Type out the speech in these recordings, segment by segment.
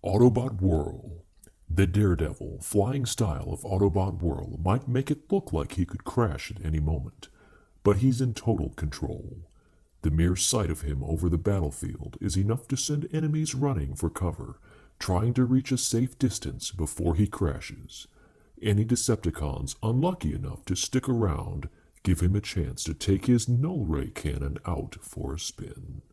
Autobot WHIRL. The daredevil, flying style of Autobot WHIRL might make it look like he could crash at any moment, but he's in total control. The mere sight of him over the battlefield is enough to send enemies running for cover, trying to reach a safe distance before he crashes. Any Decepticons unlucky enough to stick around give him a chance to take his null ray cannon out for a spin.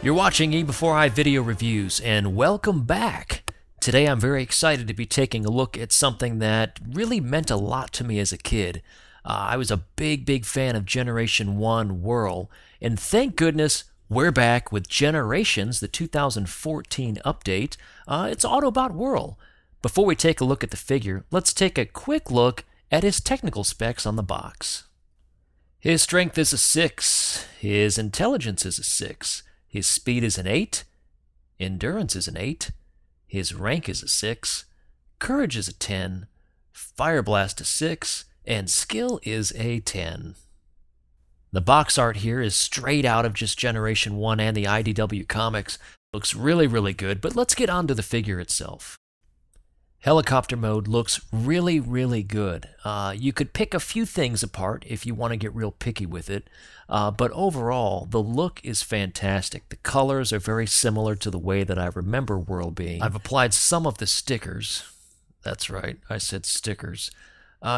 You're watching eBEFOREi video reviews, and welcome back. Today I'm very excited to be taking a look at something that really meant a lot to me as a kid. I was a big fan of Generation 1 WHIRL, and thank goodness we're back with Generations, the 2014 update. It's Autobot WHIRL. Before we take a look at the figure, let's take a quick look at his technical specs on the box. His strength is a 6, his intelligence is a 6, his speed is an 8, endurance is an 8, his rank is a 6, courage is a 10, fire blast a 6, and skill is a 10. The box art here is straight out of just Generation 1 and the IDW comics. Looks really good, but let's get on to the figure itself. Helicopter mode looks really good. You could pick a few things apart if you want to get real picky with it, but overall, the look is fantastic. The colors are very similar to the way that I remember WHIRL being. I've applied some of the stickers. That's right, I said stickers.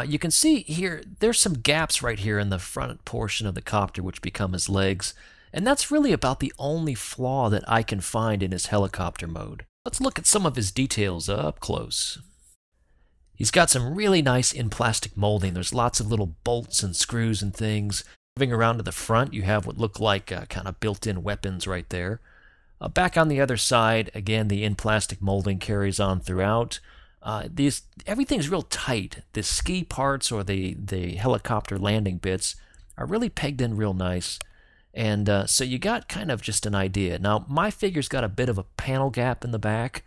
You can see here, there's some gaps right here in the front portion of the copter which become his legs, and that's really about the only flaw that I can find in his helicopter mode. Let's look at some of his details up close. He's got some really nice in-plastic molding. There's lots of little bolts and screws and things. Moving around to the front, you have what look like kind of built-in weapons right there. Back on the other side, again, the in-plastic molding carries on throughout. Everything's real tight. The ski parts or the helicopter landing bits are really pegged in real nice. And so you got kind of just an idea. Now, my figure's got a bit of a panel gap in the back.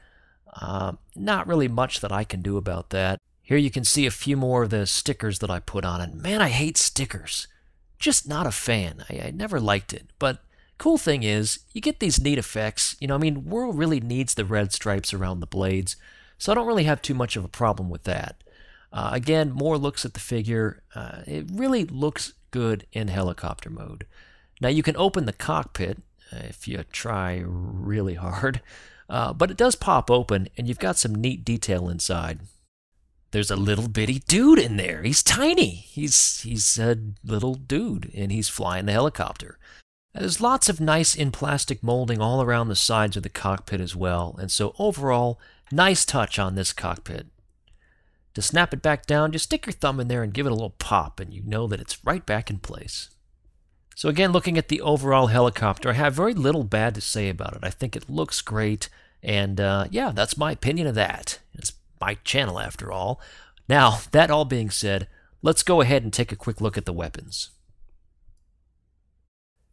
Not really much that I can do about that. Here you can see a few more of the stickers that I put on. And man, I hate stickers. Just not a fan. I never liked it. But cool thing is, you get these neat effects. You know, I mean, WHIRL really needs the red stripes around the blades. So I don't really have too much of a problem with that. Again, more looks at the figure. It really looks good in helicopter mode. Now you can open the cockpit if you try really hard, but it does pop open and you've got some neat detail inside. There's a little bitty dude in there. He's tiny. He's a little dude and he's flying the helicopter. There's lots of nice in-plastic molding all around the sides of the cockpit as well, and so overall, nice touch on this cockpit. To snap it back down, just stick your thumb in there and give it a little pop and you know that it's right back in place. So again, looking at the overall helicopter, I have very little bad to say about it. I think it looks great, and yeah, that's my opinion of that. It's my channel after all. Now, that all being said, let's go ahead and take a quick look at the weapons.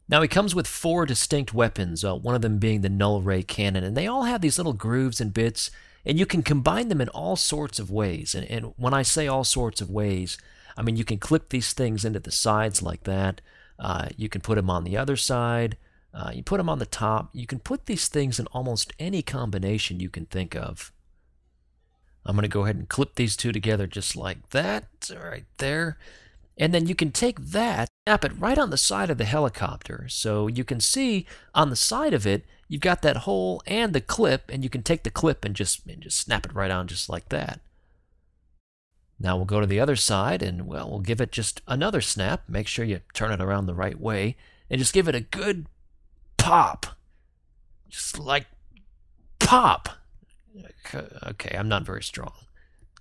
Now, he comes with 4 distinct weapons, one of them being the null ray cannon, and they all have these little grooves and bits, and you can combine them in all sorts of ways. And when I say all sorts of ways, I mean you can clip these things into the sides like that. You can put them on the other side, you put them on the top. You can put these things in almost any combination you can think of. I'm going to go ahead and clip these two together just like that, right there. And then you can take that, snap it right on the side of the helicopter. So you can see on the side of it, you've got that hole and the clip, and you can take the clip and just snap it right on just like that. Now we'll go to the other side and, well, we'll give it just another snap. Make sure you turn it around the right way and just give it a good pop. Just like pop. Okay, I'm not very strong.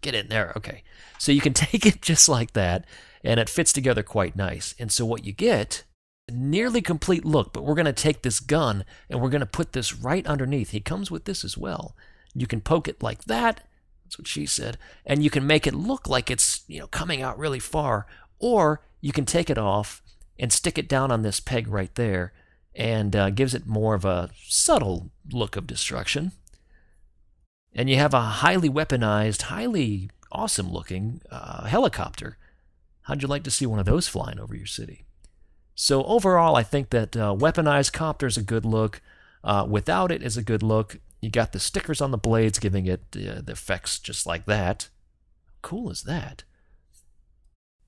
Get in there. Okay. So you can take it just like that and it fits together quite nice. And so what you get, a nearly complete look, but we're going to take this gun and we're going to put this right underneath. He comes with this as well. You can poke it like that. That's what she said. And you can make it look like it's, coming out really far, or you can take it off and stick it down on this peg right there, and gives it more of a subtle look of destruction. And you have a highly weaponized, highly awesome looking helicopter. How'd you like to see one of those flying over your city? So overall, I think that weaponized copter is a good look. Without it is a good look. You got the stickers on the blades giving it the effects just like that. How cool is that?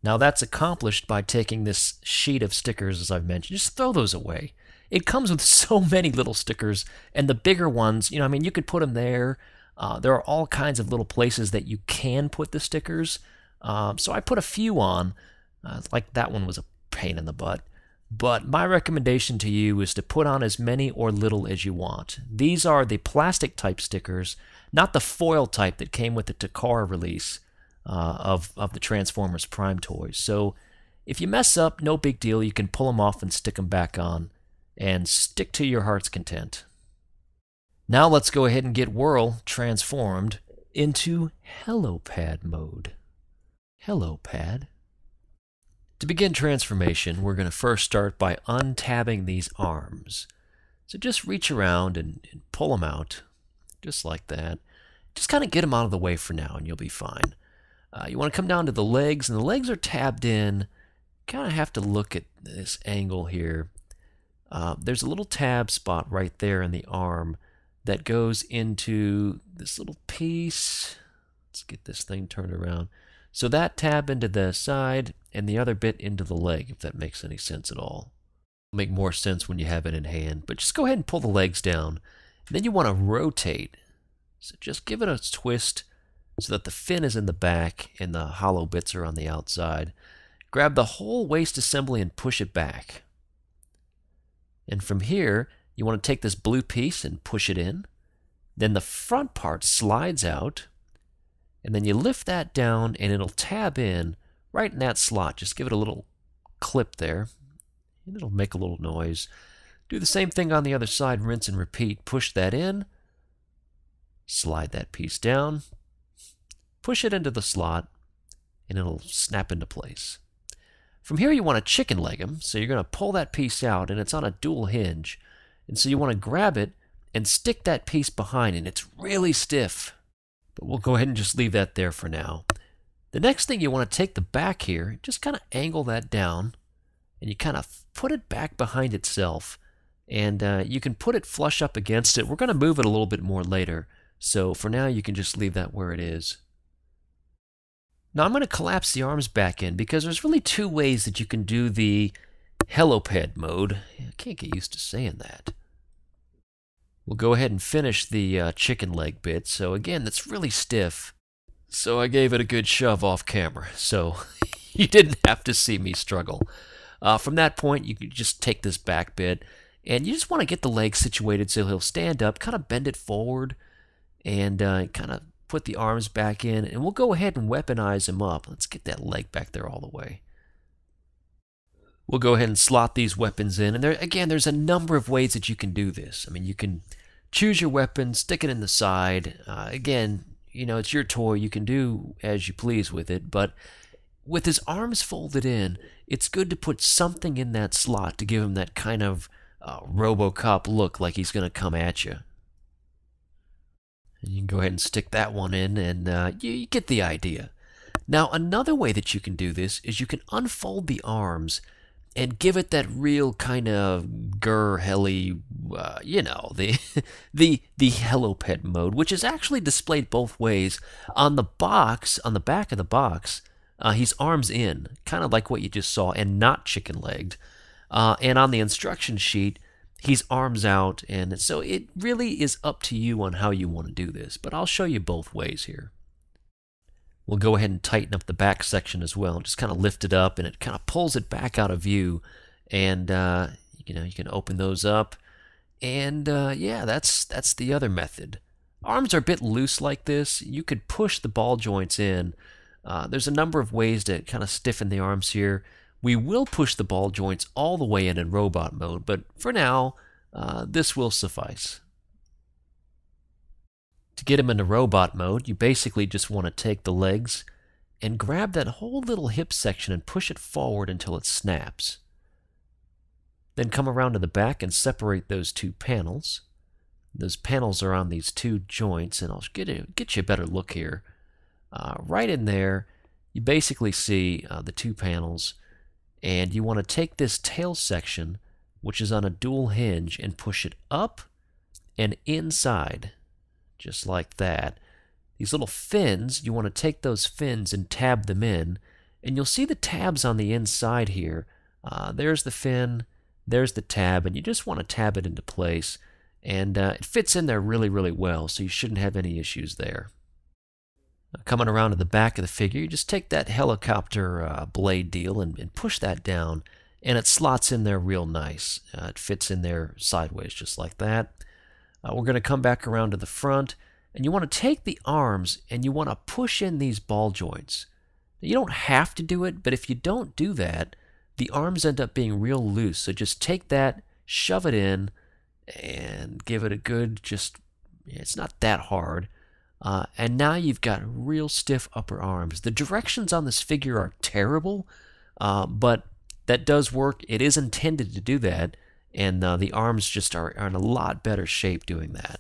Now that's accomplished by taking this sheet of stickers, as I've mentioned. Just throw those away. It comes with so many little stickers, and the bigger ones, you know, I mean, you could put them there. There are all kinds of little places that you can put the stickers. So I put a few on. Like that one was a pain in the butt. But my recommendation to you is to put on as many or little as you want. These are the plastic type stickers, not the foil type that came with the Takara release of the Transformers Prime toys. So if you mess up, no big deal. You can pull them off and stick them back on and stick to your heart's content. Now let's go ahead and get WHIRL transformed into Heli-Bot mode. Heli-Bot. To begin transformation, we're going to first start by untabbing these arms. So just reach around and pull them out, just like that. Just kind of get them out of the way for now and you'll be fine. You want to come down to the legs, and the legs are tabbed in. Kind of have to look at this angle here. There's a little tab spot right there in the arm that goes into this little piece. Let's get this thing turned around. So that tab into the side and the other bit into the leg, if that makes any sense at all. It'll make more sense when you have it in hand. But just go ahead and pull the legs down. And then you want to rotate. So just give it a twist so that the fin is in the back and the hollow bits are on the outside. Grab the whole waist assembly and push it back. And from here, you want to take this blue piece and push it in. Then the front part slides out. And then you lift that down and it'll tab in right in that slot. Just give it a little clip there. And it'll make a little noise. Do the same thing on the other side, rinse and repeat. Push that in. Slide that piece down. Push it into the slot. And it'll snap into place. From here you want to chicken leg them. So you're going to pull that piece out and it's on a dual hinge. And so you want to grab it and stick that piece behind and it's really stiff. But we'll go ahead and just leave that there for now. The next thing, you want to take the back here, just kind of angle that down, and you kind of put it back behind itself. And you can put it flush up against it. We're going to move it a little bit more later. So for now, you can just leave that where it is. Now I'm going to collapse the arms back in because there's really two ways that you can do the Heli-Bot mode. I can't get used to saying that. We'll go ahead and finish the chicken leg bit. So again, that's really stiff. So I gave it a good shove off camera. So you didn't have to see me struggle. From that point, you can just take this back bit. And you just want to get the leg situated so he'll stand up. Kind of bend it forward. And kind of put the arms back in. And we'll go ahead and weaponize him up. Let's get that leg back there all the way. We'll go ahead and slot these weapons in. And there, again, there's a number of ways that you can do this. I mean, you can choose your weapon, stick it in the side. Again, you know, it's your toy. You can do as you please with it. But with his arms folded in, it's good to put something in that slot to give him that kind of RoboCop look like he's going to come at you. And you can go ahead and stick that one in, and you get the idea. Now, another way that you can do this is you can unfold the arms and give it that real kind of heli, you know, the Heli-Bot mode, which is actually displayed both ways. On the box, on the back of the box, he's arms in, kind of like what you just saw, and not chicken-legged. And on the instruction sheet, he's arms out, and so it really is up to you on how you want to do this. But I'll show you both ways here. We'll go ahead and tighten up the back section as well. Just kind of lift it up, and it kind of pulls it back out of view. And you know, you can open those up, and yeah, that's the other method. Arms are a bit loose like this. You could push the ball joints in. There's a number of ways to kind of stiffen the arms here. We will push the ball joints all the way in robot mode, but for now, this will suffice. To get him into robot mode, you basically just want to take the legs and grab that whole little hip section and push it forward until it snaps. Then come around to the back and separate those two panels. Those panels are on these two joints, and I'll get you a better look here. Right in there, you basically see the two panels, and you want to take this tail section, which is on a dual hinge, and push it up and inside, just like that. These little fins, you want to take those fins and tab them in, and you'll see the tabs on the inside here. There's the fin, there's the tab, and you just want to tab it into place, and it fits in there really, really well, so you shouldn't have any issues there. Coming around to the back of the figure, you just take that helicopter blade deal and push that down, and it slots in there real nice. It fits in there sideways just like that. We're going to come back around to the front, and you want to take the arms and you want to push in these ball joints. Now, you don't have to do it, but if you don't do that, the arms end up being real loose. So just take that, shove it in, and give it a good, it's not that hard. And now you've got real stiff upper arms. The directions on this figure are terrible, but that does work. It is intended to do that, and the arms just are in a lot better shape doing that.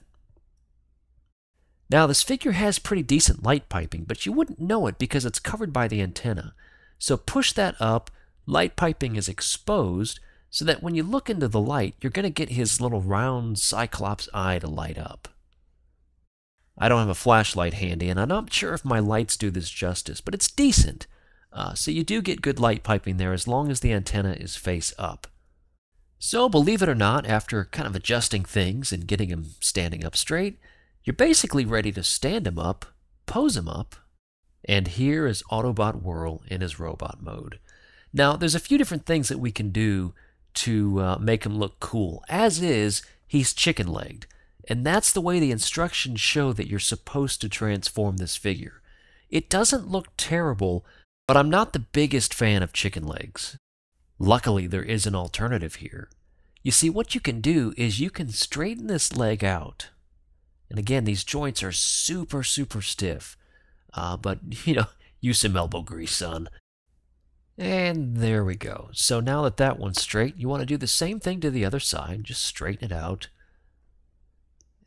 Now, this figure has pretty decent light piping, but you wouldn't know it because it's covered by the antenna. So push that up, light piping is exposed, so that when you look into the light, you're going to get his little round cyclops eye to light up. I don't have a flashlight handy, and I'm not sure if my lights do this justice, but it's decent. So you do get good light piping there as long as the antenna is face up. So believe it or not, after kind of adjusting things and getting him standing up straight, you're basically ready to stand him up, pose him up, and here is Autobot WHIRL in his robot mode. Now, there's a few different things that we can do to make him look cool. As is, he's chicken-legged. And that's the way the instructions show that you're supposed to transform this figure. It doesn't look terrible, but I'm not the biggest fan of chicken legs. Luckily, there is an alternative here. You see, what you can do is you can straighten this leg out. And again, these joints are super, super stiff. But, use some elbow grease, son. And there we go. So now that that one's straight, you want to do the same thing to the other side. Just straighten it out.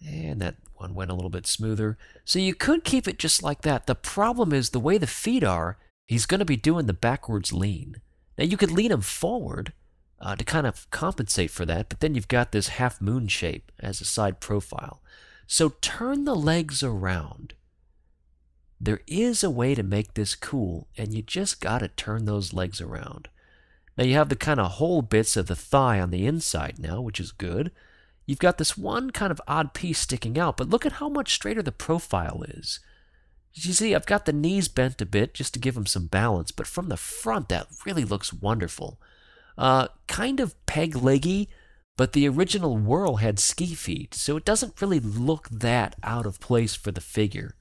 And that one went a little bit smoother. So you could keep it just like that. The problem is the way the feet are, he's going to be doing the backwards lean. Now you could lean him forward to kind of compensate for that, but then you've got this half moon shape as a side profile. So turn the legs around. There is a way to make this cool, and you just got to turn those legs around. Now you have the kind of hole bits of the thigh on the inside now, which is good. You've got this one kind of odd piece sticking out, but look at how much straighter the profile is. You see, I've got the knees bent a bit just to give them some balance, but from the front, that really looks wonderful. Kind of peg-leggy, but the original WHIRL had ski feet, so it doesn't really look that out of place for the figure.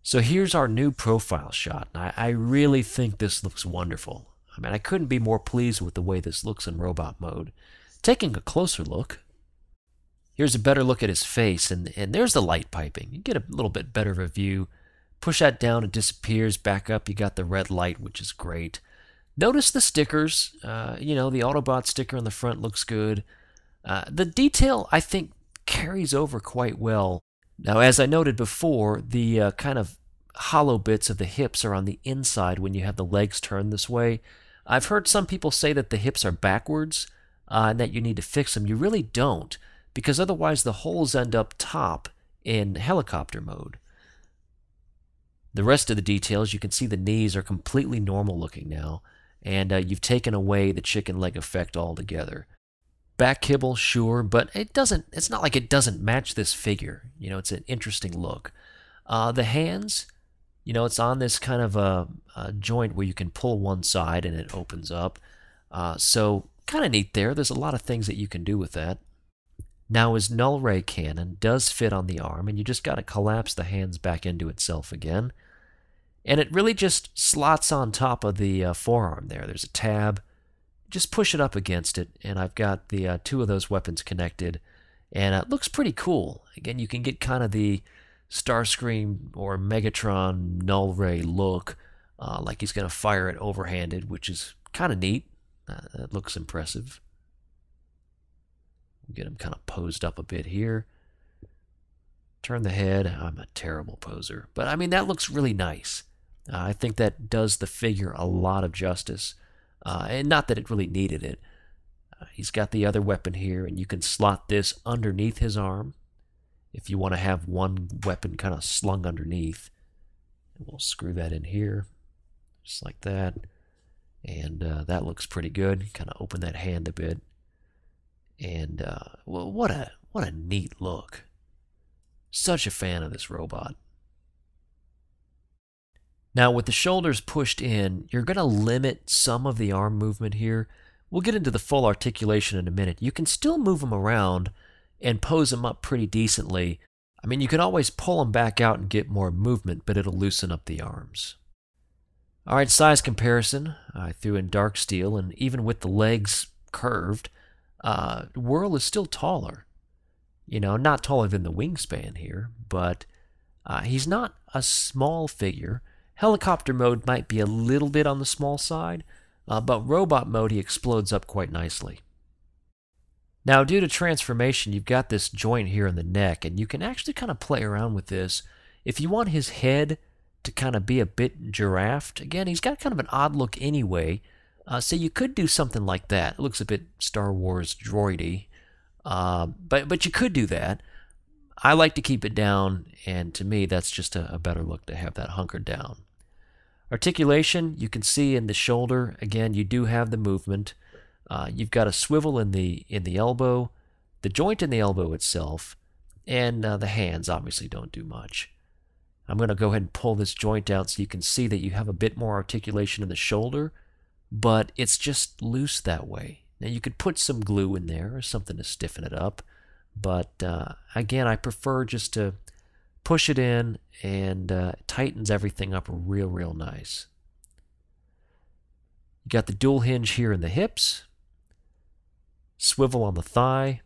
So here's our new profile shot, and I really think this looks wonderful. I mean, I couldn't be more pleased with the way this looks in robot mode. Taking a closer look, here's a better look at his face, and there's the light piping. You get a little bit better of a view. Push that down, it disappears. Back up, you got the red light, which is great. Notice the stickers. The Autobot sticker on the front looks good. The detail, I think, carries over quite well. Now, as I noted before, the kind of hollow bits of the hips are on the inside when you have the legs turned this way. I've heard some people say that the hips are backwards, and that you need to fix them. You really don't, because otherwise the holes end up top in helicopter mode. The rest of the details, you can see the knees are completely normal looking now, and you've taken away the chicken leg effect altogether. Back kibble, sure, but it's not like it doesn't match this figure. It's an interesting look. The hands, it's on this kind of a joint where you can pull one side and it opens up. So kind of neat there. There's a lot of things that you can do with that. Now his null ray cannon does fit on the arm, and you just got to collapse the hands back into itself again. And it really just slots on top of the forearm there. There's a tab. Just push it up against it, and I've got the two of those weapons connected, and it looks pretty cool. Again, you can get kind of the Starscream or Megatron null ray look, like he's going to fire it overhanded, which is kind of neat. That looks impressive. Get him kind of posed up a bit here. Turn the head. I'm a terrible poser. But I mean, that looks really nice. I think that does the figure a lot of justice. And not that it really needed it. He's got the other weapon here, and you can slot this underneath his arm if you want to have one weapon kind of slung underneath. And we'll screw that in here, just like that. And that looks pretty good. Kind of open that hand a bit. And well, what a neat look. Such a fan of this robot. Now, with the shoulders pushed in, you're going to limit some of the arm movement here. We'll get into the full articulation in a minute. You can still move them around and pose them up pretty decently. I mean, you can always pull them back out and get more movement, but it'll loosen up the arms. All right, size comparison. I threw in dark steel, and even with the legs curved, WHIRL is still taller. You know, not taller than the wingspan here, but he's not a small figure. Helicopter mode might be a little bit on the small side, but robot mode he explodes up quite nicely. Now, due to transformation, you've got this joint here in the neck, and you can actually kind of play around with this. If you want his head to kind of be a bit giraffed, again, he's got kind of an odd look anyway, so you could do something like that. It looks a bit Star Wars droidy, but you could do that. I like to keep it down, and to me, that's just a better look to have that hunkered down. Articulation, you can see in the shoulder, again, you do have the movement. You've got a swivel in the elbow, the joint in the elbow itself, and the hands obviously don't do much. I'm going to go ahead and pull this joint out so you can see that you have a bit more articulation in the shoulder, but it's just loose that way. Now you could put some glue in there or something to stiffen it up, but again, I prefer just to push it in, and it tightens everything up real nice. You got the dual hinge here in the hips, swivel on the thigh,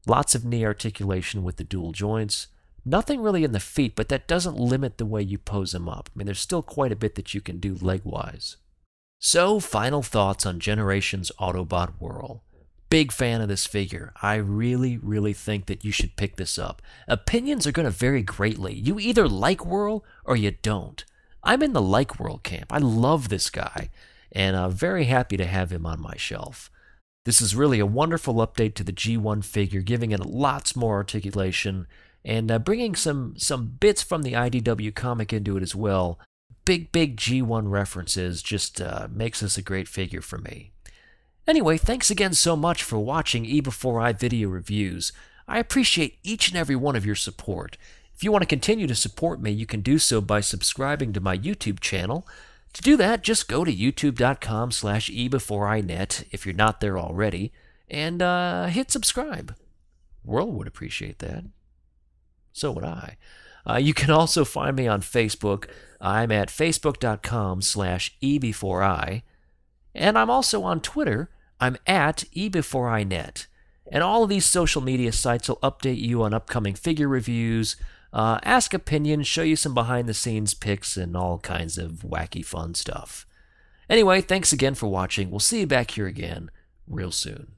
lots of knee articulation with the dual joints. Nothing really in the feet, but that doesn't limit the way you pose them up. I mean, there's still quite a bit that you can do leg-wise. So, final thoughts on Generations Autobot WHIRL. Big fan of this figure. I really think that you should pick this up. Opinions are going to vary greatly. You either like WHIRL or you don't. I'm in the like WHIRL camp. I love this guy, and I'm very happy to have him on my shelf. This is really a wonderful update to the G1 figure, giving it lots more articulation, and bringing some bits from the IDW comic into it as well. Big G1 references just makes this a great figure for me. Anyway, thanks again so much for watching eBEFOREi video reviews. I appreciate each and every one of your support. If you want to continue to support me, you can do so by subscribing to my YouTube channel. To do that, just go to youtube.com/eBEFOREiNet if you're not there already, and hit subscribe. WHIRL would appreciate that. So would I. You can also find me on Facebook. I'm at facebook.com/eBEFOREi. And I'm also on Twitter. I'm at eBEFOREiNet. And all of these social media sites will update you on upcoming figure reviews, ask opinions, show you some behind-the-scenes pics, and all kinds of wacky fun stuff. Anyway, thanks again for watching. We'll see you back here again real soon.